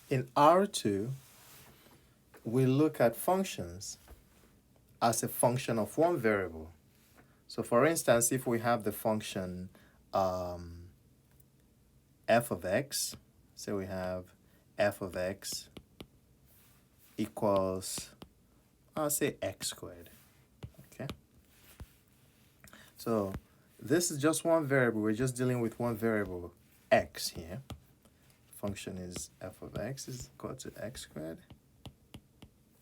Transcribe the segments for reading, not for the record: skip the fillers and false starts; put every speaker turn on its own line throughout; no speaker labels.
In R2, we look at functions as a function of one variable. So for instance, if we have the function f of x, so we have f of x equals, I'll say x squared, okay? So this is just one variable. We're just dealing with one variable, x here. Function is f of x is equal to x squared.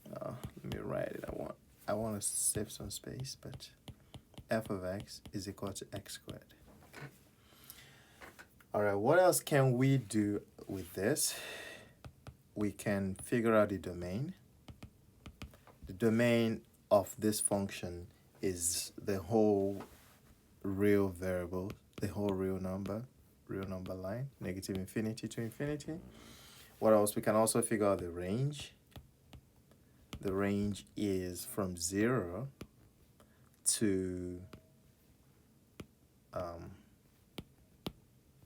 Let me write it. I want to save some space, but f of x is equal to x squared. Okay. All right, what else can we do with this? We can figure out the domain. The domain of this function is the whole real variable, the whole real number line, negative infinity to infinity. What else? We can also figure out the range. The range is from 0 to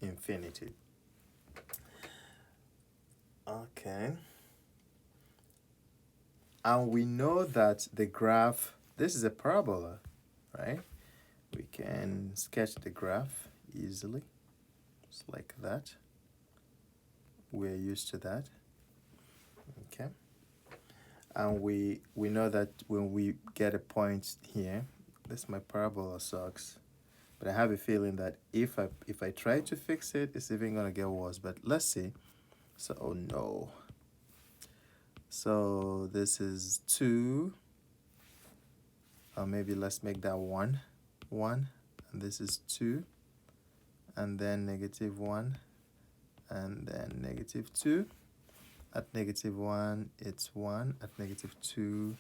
infinity. Okay. And we know that the graph, this is a parabola, right? We can sketch the graph easily, just like that. We're used to that. Okay. And we know that when we get a point here, this my parabola sucks, but I have a feeling that if I try to fix it, it's even gonna get worse. But let's see. So oh no. So this is 2, or maybe let's make that 1, and this is 2, and then -1, and then -2. At -1, it's 1. At -2,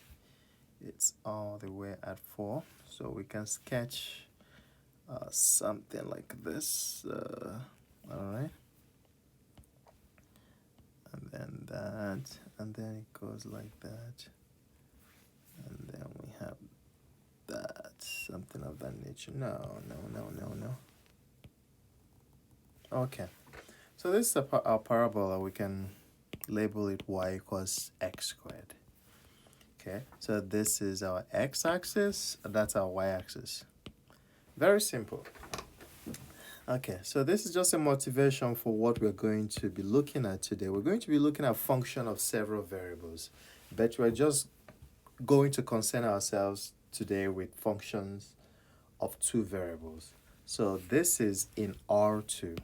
it's all the way at 4. So we can sketch something like this. All right. And then that, and then it goes like that. And then we have that, something of that nature. No. Okay. So this is our parabola. We can label it y equals x squared. Okay, so this is our x-axis, and that's our y-axis. Very simple. Okay, so this is just a motivation for what we're going to be looking at today. We're going to be looking at function of several variables, but we're just going to concern ourselves today with functions of 2 variables. So this is in R2.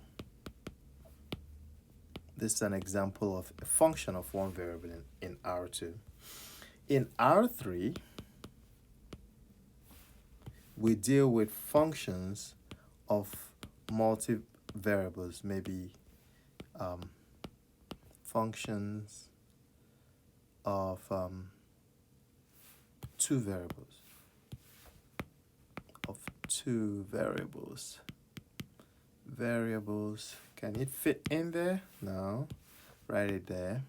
This is an example of a function of one variable in R2. In R3, we deal with functions of multi-variables, maybe functions of 2 variables. Variables, can it fit in there? No. Write it there.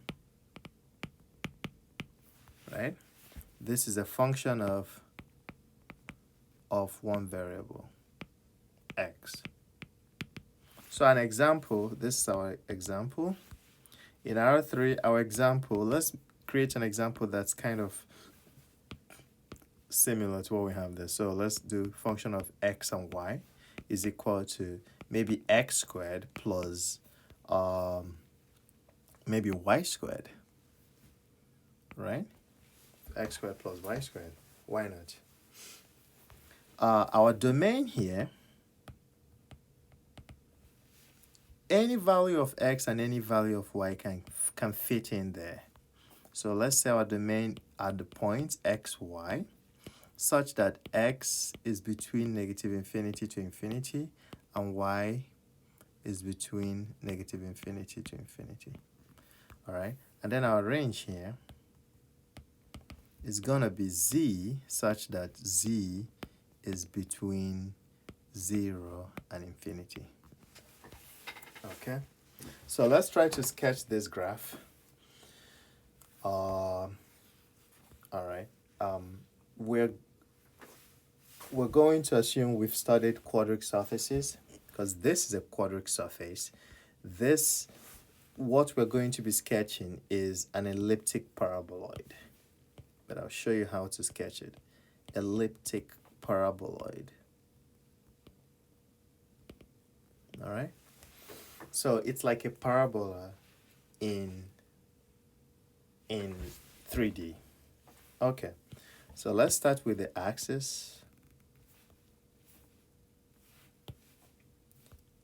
Right? This is a function of one variable, x. So an example, this is our example. In R3, our example, let's create an example that's kind of similar to what we have there. So let's do function of x and y is equal to maybe x squared plus maybe y squared, right? X squared plus y squared. Why not? Our domain here, any value of x and any value of y can fit in there. So let's say our domain at the points x, y, such that x is between negative infinity to infinity and y is between negative infinity to infinity. All right, and then our range here is gonna be z, such that z is between 0 and infinity. Okay, so let's try to sketch this graph. All right, we're going to assume we've studied quadric surfaces, because this is a quadric surface. This what we're going to be sketching is an elliptic paraboloid. But I'll show you how to sketch it. Elliptic paraboloid. All right. So it's like a parabola in 3D. Okay. So let's start with the axis.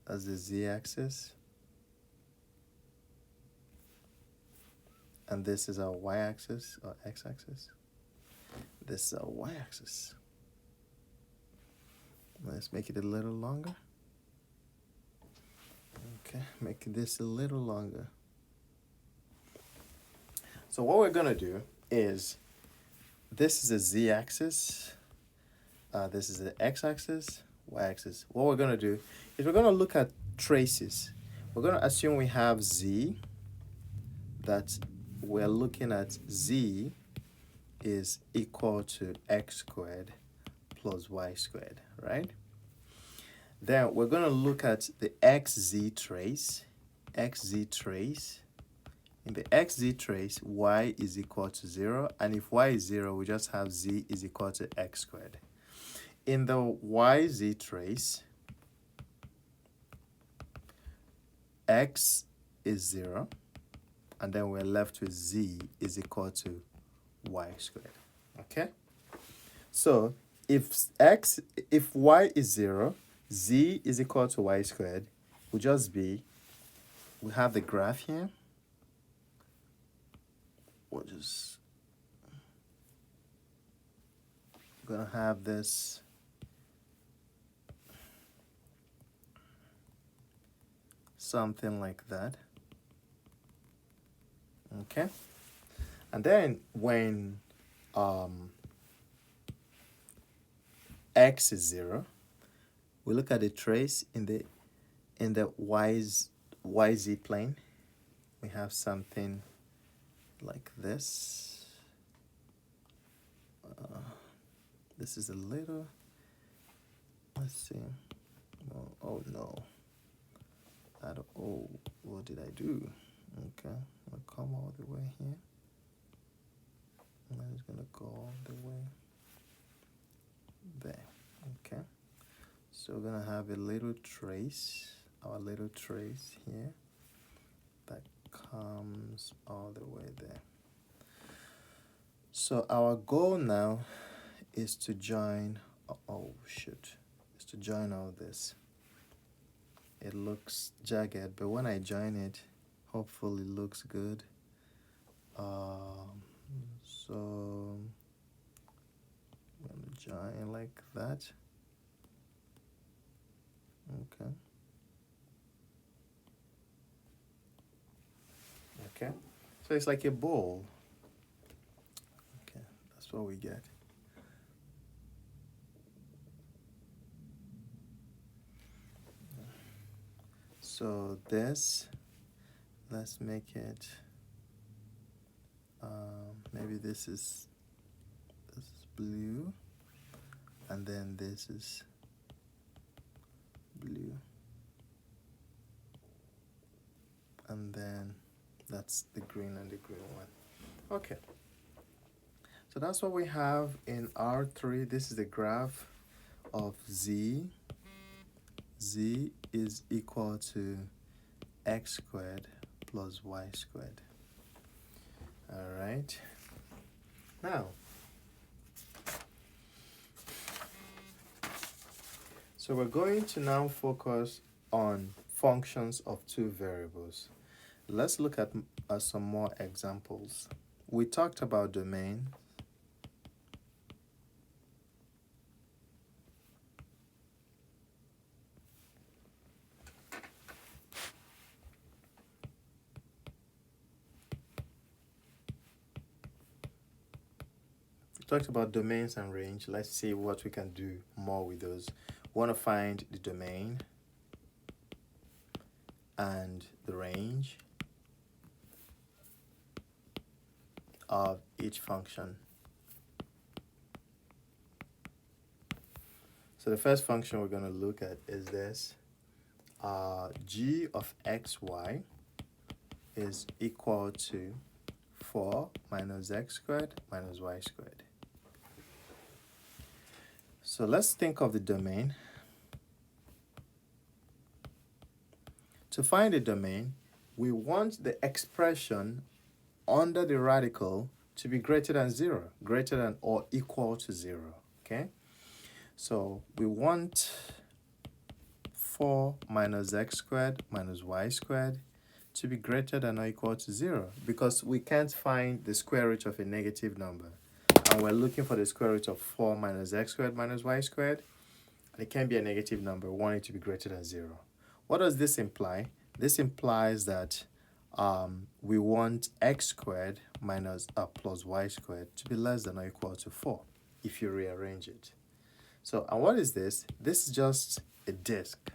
That's the z-axis. And this is our y-axis or x-axis. This is our y-axis. Let's make it a little longer. Okay, make this a little longer. So what we're gonna do is, this is the z-axis, this is the x-axis, y-axis. What we're gonna do is we're gonna look at traces. We're gonna assume we have z, that we're looking at z is equal to x squared plus y squared, right? Then we're gonna look at the xz trace, xz trace. In the xz trace, y is equal to 0, and if y is 0, we just have z is equal to x squared. In the yz trace, x is 0, and then we're left with z is equal to y squared. Okay? So if y is 0, z is equal to y squared, will just be, we have the graph here. We're just gonna have this something like that. Okay, and then when x is 0, we look at the trace in the yz plane. We have something like this. This is a little, let's see. Oh no. Oh, what did I do? Okay, I'll come all the way here. And I'm just gonna go all the way there. Okay. So we're gonna have a little trace, our little trace here that comes all the way there. So our goal now is to join, is to join all this. It looks jagged, but when I join it, hopefully it looks good. So I'm gonna join like that. Okay. Okay. So it's like a bowl. Okay, that's what we get. So this, let's make it, maybe this is blue, and then this is blue, and then that's the green and the green one. Okay, so that's what we have in R3. This is the graph of z. Z is equal to x squared plus y squared. All right. Now, so we're going to now focus on functions of two variables. Let's look at some more examples. We talked about domain. Talked about domains and range. Let's see what we can do more with those. We want to find the domain and the range of each function. So the first function we're going to look at is this, g of xy is equal to 4 minus x squared minus y squared. So let's think of the domain. To find the domain, we want the expression under the radical to be greater than 0, greater than or equal to 0, okay? So we want 4 minus x squared minus y squared to be greater than or equal to 0, because we can't find the square root of a negative number. And we're looking for the square root of 4 minus x squared minus y squared. And it can be a negative number. We want it to be greater than 0. What does this imply? This implies that we want x squared minus plus y squared to be less than or equal to 4 if you rearrange it. So, and what is this? This is just a disk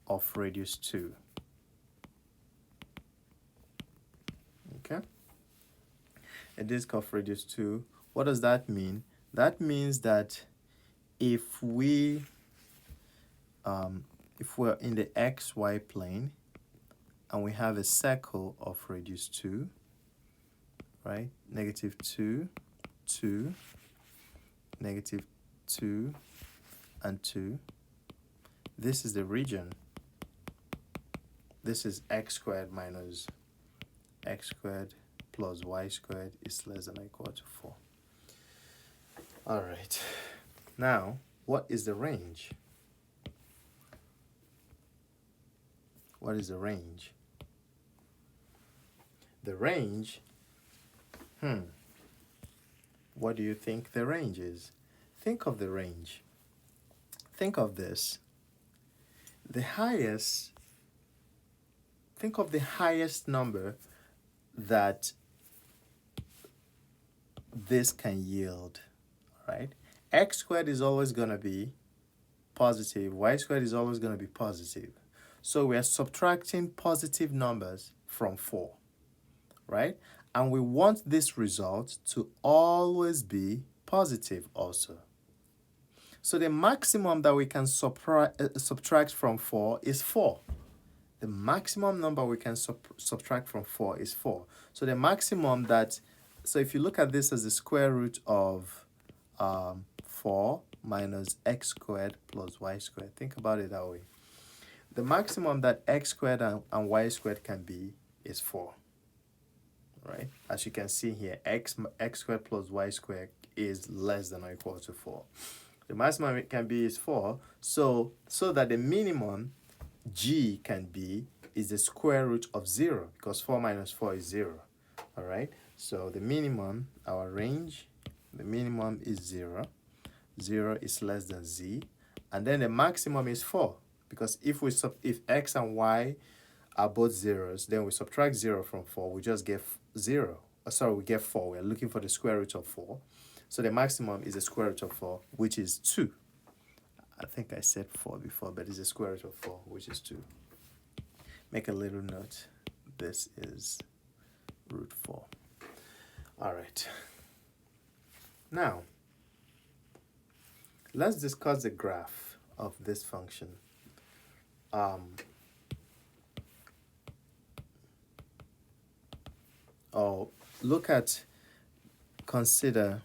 of radius 2. Okay? A disk of radius 2. What does that mean? That means that if we're in the xy plane and we have a circle of radius 2, right? Negative 2, 2, negative 2, and 2. This is the region. This is x squared minus x squared plus y squared is less than or equal to 4. All right. Now, what is the range? What is the range? The range, what do you think the range is? Think of the range. Think of this. Think of the highest number that this can yield, right? X squared is always going to be positive. Y squared is always going to be positive. So we are subtracting positive numbers from 4, right? And we want this result to always be positive also. So the maximum that we can subtract from 4 is 4. The maximum number we can subtract from 4 is 4. So the maximum that, so if you look at this as the square root of 4 minus x squared plus y squared, think about it that way. The maximum that x squared and y squared can be is 4, right? As you can see here, x squared plus y squared is less than or equal to 4. The maximum it can be is 4, so that the minimum g can be is the square root of 0, because 4 minus 4 is 0, all right? So the minimum, our range, the minimum is 0. 0 is less than z, and then the maximum is 4. Because if x and y are both zeros, then we subtract 0 from 4, we just get 0. We get 4. We're looking for the square root of 4. So the maximum is the square root of 4, which is 2. I think I said 4 before, but it's the square root of 4, which is 2. Make a little note. This is root 4. All right. Now, let's discuss the graph of this function. Consider,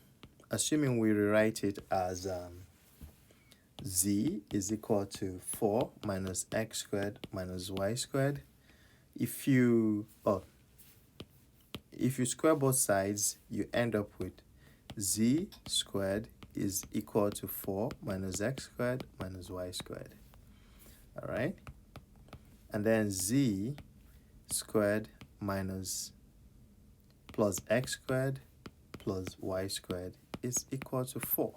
assuming we rewrite it as z is equal to 4 minus x squared minus y squared. If you square both sides, you end up with z squared is equal to 4 minus x squared minus y squared. All right? And then z squared minus plus x squared plus y squared is equal to 4.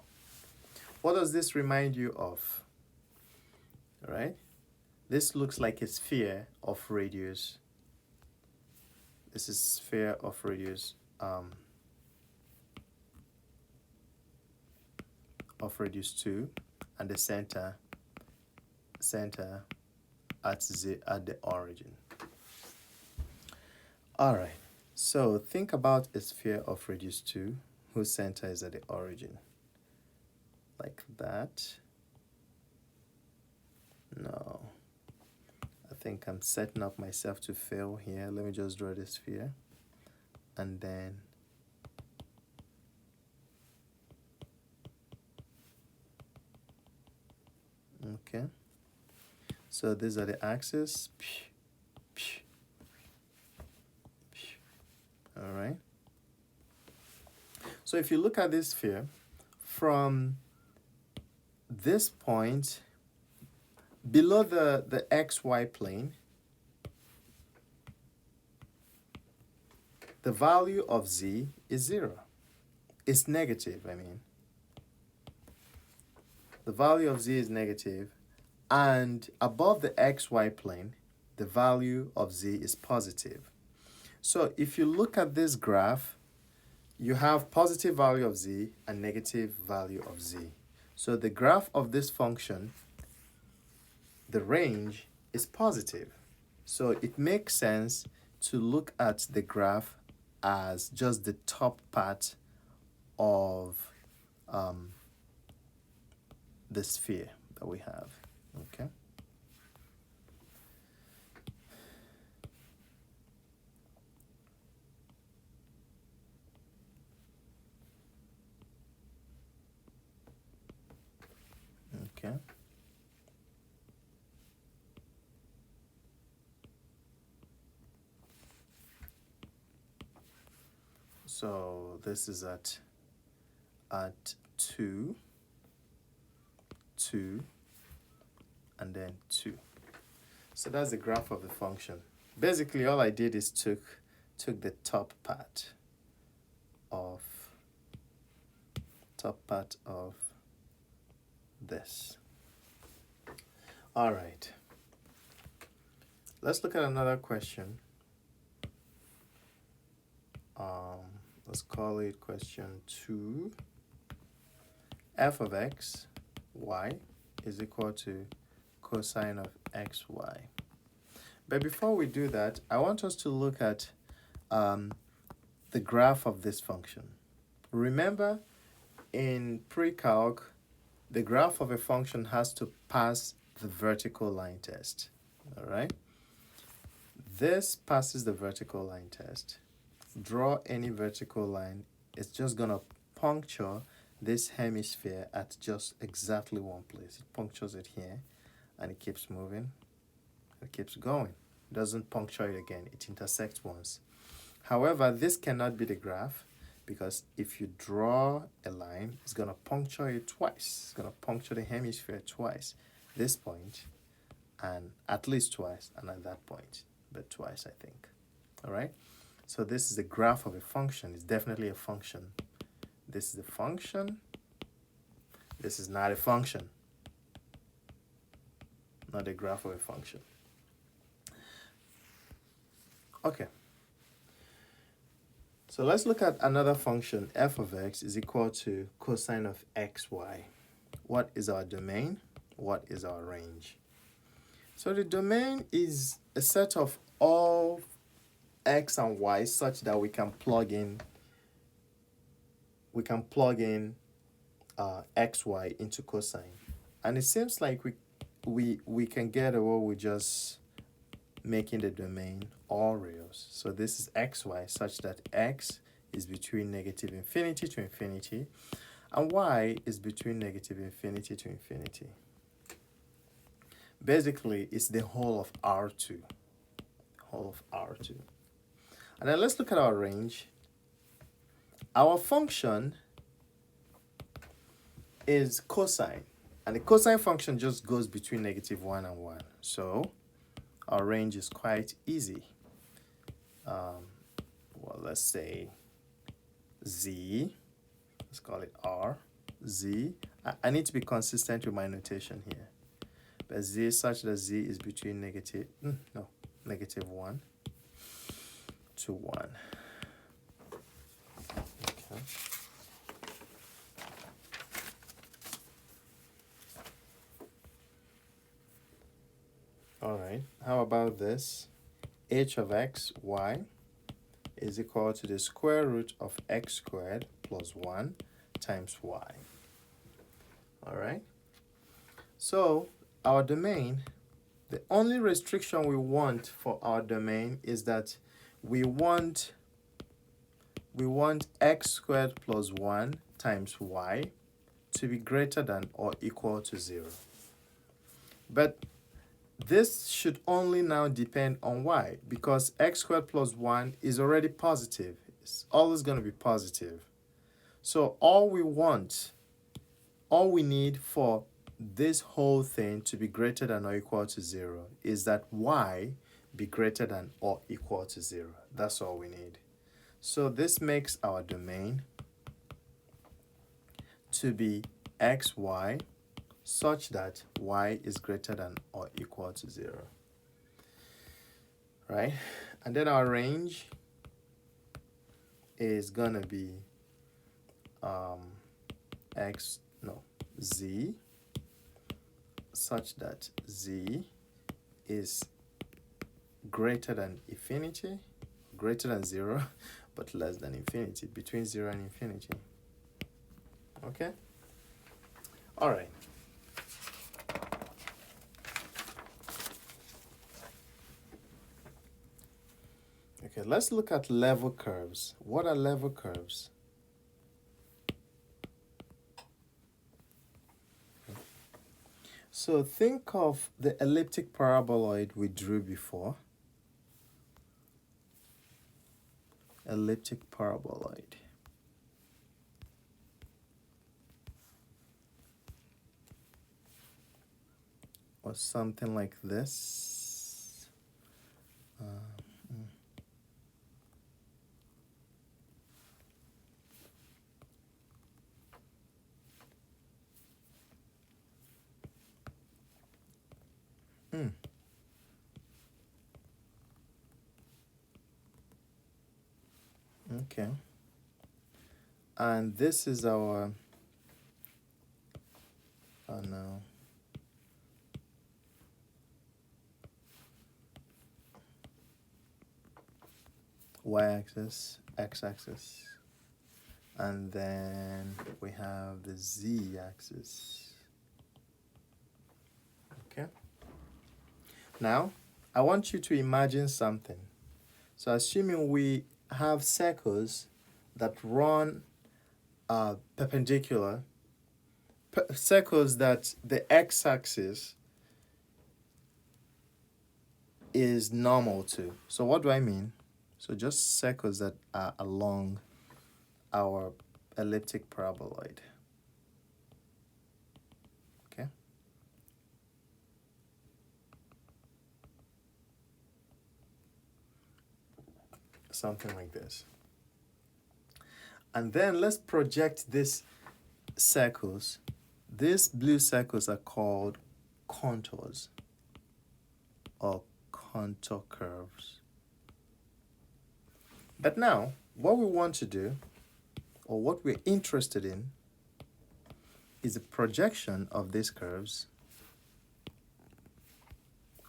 What does this remind you of? All right? This looks like a sphere of radius. This is sphere of radius of radius 2, and the center at the origin. All right, so think about a sphere of radius 2 whose center is at the origin, like that. No, think I'm setting up myself to fail here. Let me just draw this sphere. And then okay. So these are the axes. All right. So if you look at this sphere, from this point below the XY plane, the value of Z is 0. It's negative, I mean. The value of Z is negative, and above the XY plane, the value of Z is positive. So if you look at this graph, you have positive value of Z and negative value of Z. So the graph of this function, the range is positive. So it makes sense to look at the graph as just the top part of the sphere that we have, okay? Okay. So this is at 2, 2, and then 2. So that's the graph of the function. Basically, all I did is took the top part of this. All right. Let's look at another question. Let's call it question 2. F of x, y is equal to cosine of xy. But before we do that, I want us to look at the graph of this function. Remember, in pre-calc, the graph of a function has to pass the vertical line test. All right? This passes the vertical line test. Draw any vertical line. It's just going to puncture this hemisphere at just exactly one place. It punctures it here, and it keeps moving. It keeps going. It doesn't puncture it again. It intersects once. However, this cannot be the graph, because if you draw a line, it's going to puncture it twice. It's going to puncture the hemisphere twice. This point, and at least twice, and at that point, but twice, I think. All right? So this is the graph of a function. It's definitely a function. This is a function. This is not a function. Not a graph of a function. Okay. So let's look at another function. F of x is equal to cosine of xy. What is our domain? What is our range? So the domain is a set of all x and y such that we can plug in xy into cosine. And it seems like we can get away with just making the domain all reals. So this is xy such that x is between negative infinity to infinity, and y is between negative infinity to infinity. Basically, it's the whole of R2. And then let's look at our range. Our function is cosine, and the cosine function just goes between -1 and 1. So our range is quite easy. Well, let's say z. Let's call it R. Z. I need to be consistent with my notation here. But z is such that z is between -1 to 1. Okay. All right, how about this? H of x, y, is equal to the square root of x squared plus 1 times y. All right, so our domain, The only restriction we want for our domain is that we want x squared plus 1 times y to be greater than or equal to 0. But this should only now depend on y, because x squared plus 1 is already positive. It's always going to be positive. So all we need for this whole thing to be greater than or equal to 0 is that y be greater than or equal to 0. That's all we need. So this makes our domain to be xy such that y is greater than or equal to 0. Right? And then our range is going to be z such that z is greater than infinity, greater than 0, but less than infinity, between 0 and infinity. Okay? All right. Okay, let's look at level curves. What are level curves? So think of the elliptic paraboloid we drew before. Elliptic paraboloid. Or something like this. Okay. And this is our, oh no. Y-axis, x-axis. And then we have the z-axis. Okay. Now, I want you to imagine something. So assuming we have circles that run perpendicular, circles that the x-axis is normal to. So what do I mean? So just circles that are along our elliptic paraboloid. Okay. Something like this. And then let's project these circles. These blue circles are called contours or contour curves. But now, what we want to do, or what we're interested in, is a projection of these curves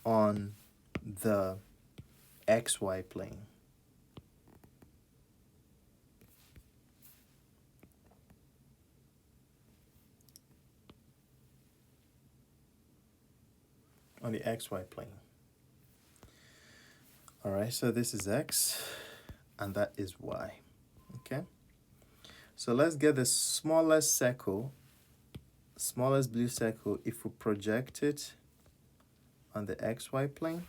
on the xy plane. On the xy plane. All right, so this is x, and that is y. Okay? So let's get the smallest circle, smallest blue circle, if we project it on the xy plane.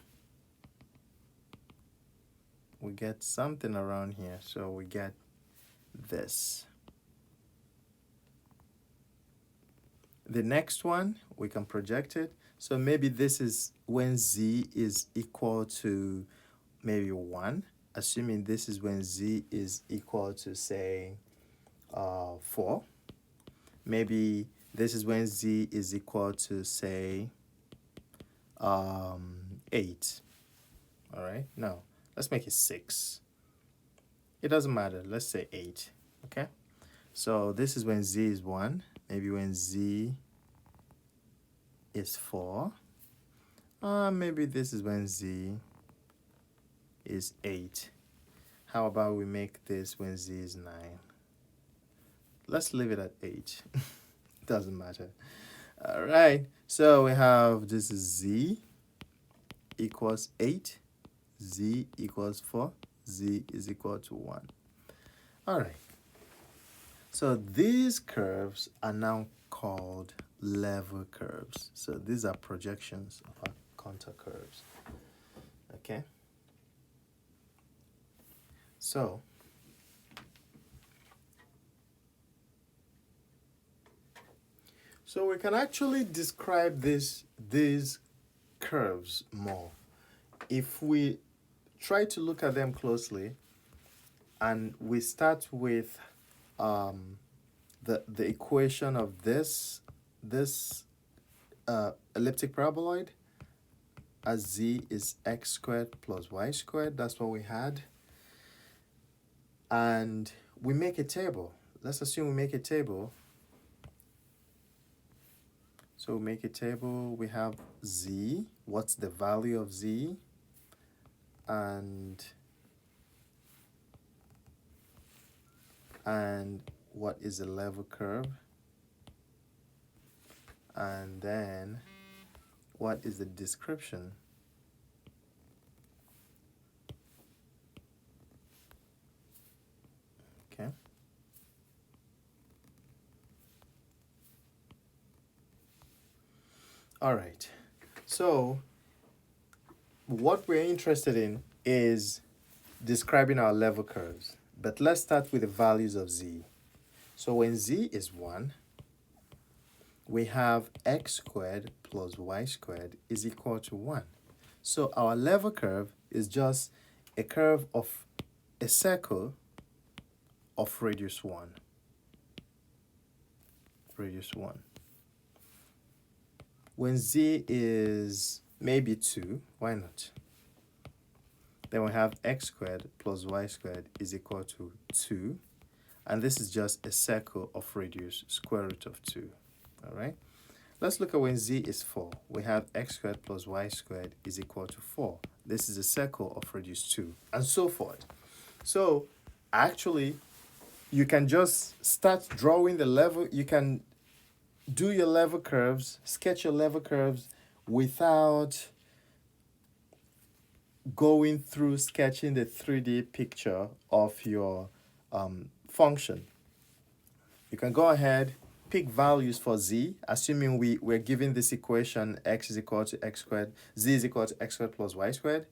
We get something around here, so we get this. The next one, we can project it. So maybe this is when z is equal to maybe 1, assuming this is when z is equal to, say, 4. Maybe this is when z is equal to, say, 8. All right, no, let's make it 6. It doesn't matter, let's say 8, okay? So this is when z is 1, maybe when z is 4. Maybe this is when z is 8. How about we make this when z is 9? Let's leave it at 8. Doesn't matter. All right, so we have, this is z, equals 8, z equals 4, z is equal to 1. All right. So these curves are now called level curves. So these are projections of our contour curves. Okay. So we can actually describe these curves more if we try to look at them closely, and we start with the equation of this elliptic paraboloid as z is x squared plus y squared. That's what we had. And we make a table. Let's assume we make a table. So we make a table. We have z. What's the value of z? And what is the level curve? And then what is the description? Okay. All right. So what we're interested in is describing our level curves. But let's start with the values of z. So when z is 1, we have x squared plus y squared is equal to 1. So our level curve is just a curve of a circle of radius 1. Radius 1. When z is maybe 2, why not? Then we have x squared plus y squared is equal to 2. And this is just a circle of radius square root of 2. All right? Let's look at when z is 4. We have x squared plus y squared is equal to 4. This is a circle of radius 2, and so forth. So actually, you can just start drawing the level. You can do your level curves, sketch your level curves without going through sketching the 3D picture of your function. You can go ahead, pick values for z, assuming we're given this equation x is equal to x squared, z is equal to x squared plus y squared,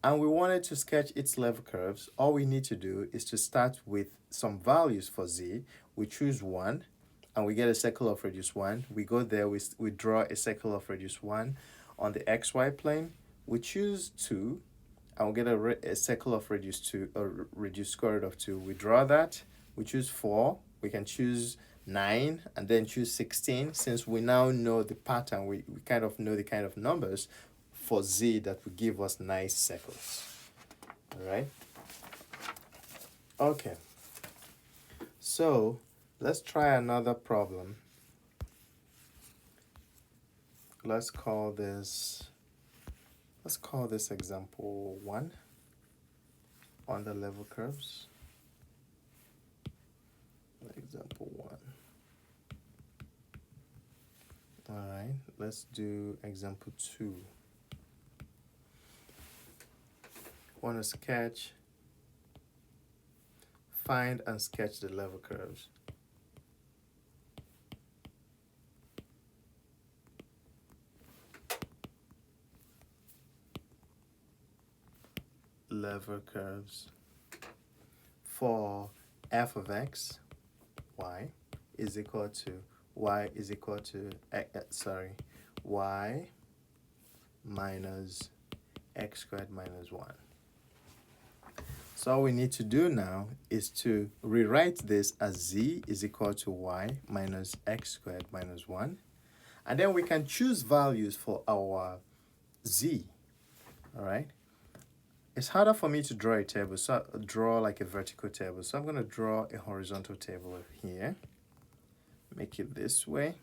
and we wanted to sketch its level curves. All we need to do is to start with some values for z. We choose 1, and we get a circle of radius 1. We go there, we draw a circle of radius 1 on the xy plane. We choose 2, and we get a circle of radius 2, or radius square root of 2. We draw that. We choose 4. We can choose 9 and then choose 16. Since we now know the pattern, we kind of know the kind of numbers for z that will give us nice circles. All right? Okay. So let's try another problem. Let's call this example 1 on the level curves. Example 1. All right, let's do example 2. Want to find and sketch the level curves. Level curves for f of x, y is equal to y minus x squared minus 1. So all we need to do now is to rewrite this as z is equal to y minus x squared minus 1. And then we can choose values for our z. All right? It's harder for me to draw a table, so I'll draw like a vertical table. So I'm going to draw a horizontal table here. Make it this way.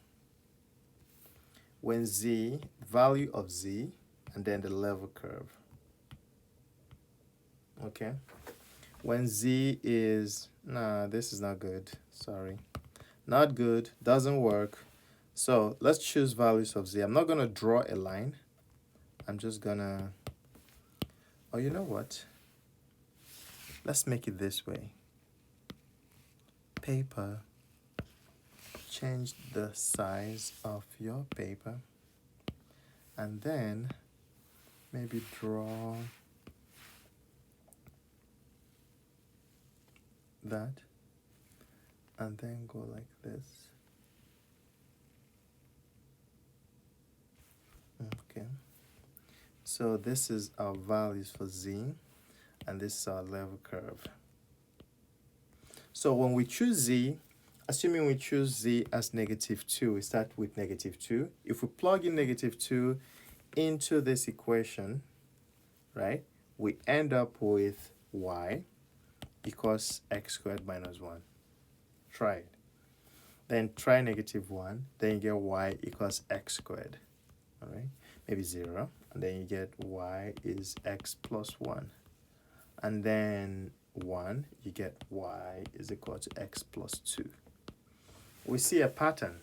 When z, value of z, and then the level curve. Okay. When z is, nah, this is not good. Sorry. Not good. Doesn't work. So let's choose values of z. I'm not going to draw a line. I'm just gonna, oh, you know what? Let's make it this way. Paper, change the size of your paper, and then maybe draw that, and then go like this. Okay. So this is our values for z, and this is our level curve. So when we choose z, assuming we choose z as -2, we start with -2. If we plug in -2 into this equation, right, we end up with y equals x squared minus 1. Try it. Then try -1, then you get y equals x squared. All right, maybe 0, and then you get y is x plus 1. And then 1, you get y is equal to x plus 2. We see a pattern.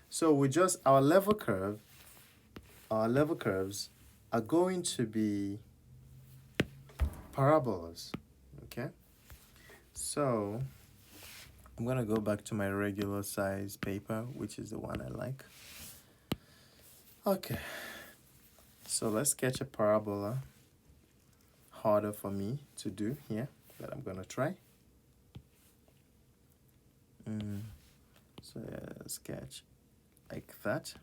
So we just, our level curves are going to be parabolas, okay? So I'm gonna go back to my regular size paper, which is the one I like. Okay, so let's sketch a parabola. Harder for me to do here, but I'm gonna try. So sketch like that.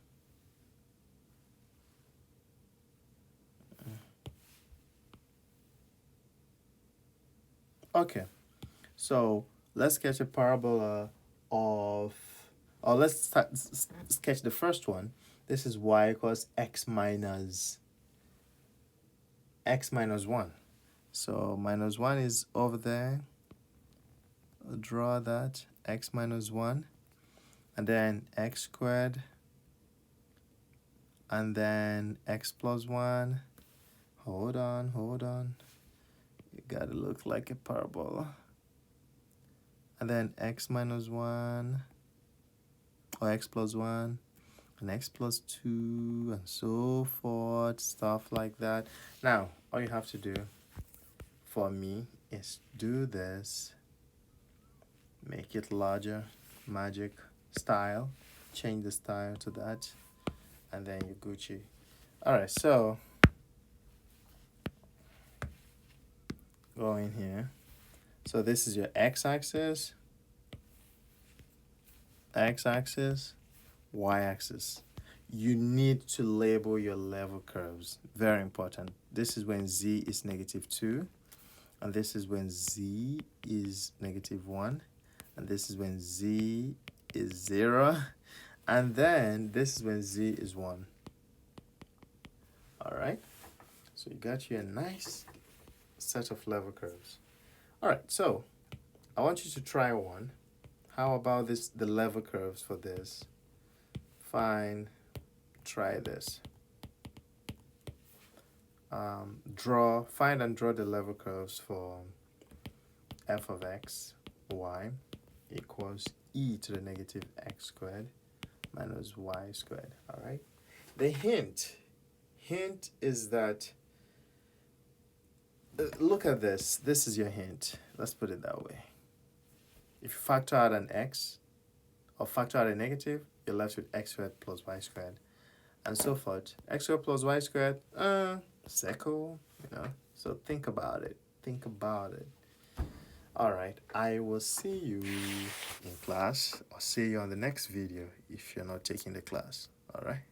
Okay, so let's sketch a parabola of, or let's sketch the first one. This is y equals x minus 1. So minus 1 is over there. I'll draw that, x minus 1, and then x squared, and then x plus 1. Hold on. It gotta look like a parabola. And then x minus 1, or x plus 1, and x plus 2, and so forth, stuff like that. Now, all you have to do for me is do this, make it larger, magic style, change the style to that, and then you Gucci. All right, so go in here. So this is your x-axis, y-axis. You need to label your level curves. Very important. This is when z is -2, and this is when z is -1, and this is when z is 0, and then this is when z is 1. All right, so you got you a nice set of level curves. All right, so I want you to try one. How about this, the level curves for this? Fine, try this. Find and draw the level curves for f of x, y equals e to the negative x squared minus y squared. All right. The hint is that, look at this. This is your hint. Let's put it that way. If you factor out an x or factor out a negative, you're left with x squared plus y squared, and so forth. X squared plus y squared, circle, you know. So think about it. All right, I will see you in class, or see you on the next video if you're not taking the class. All right.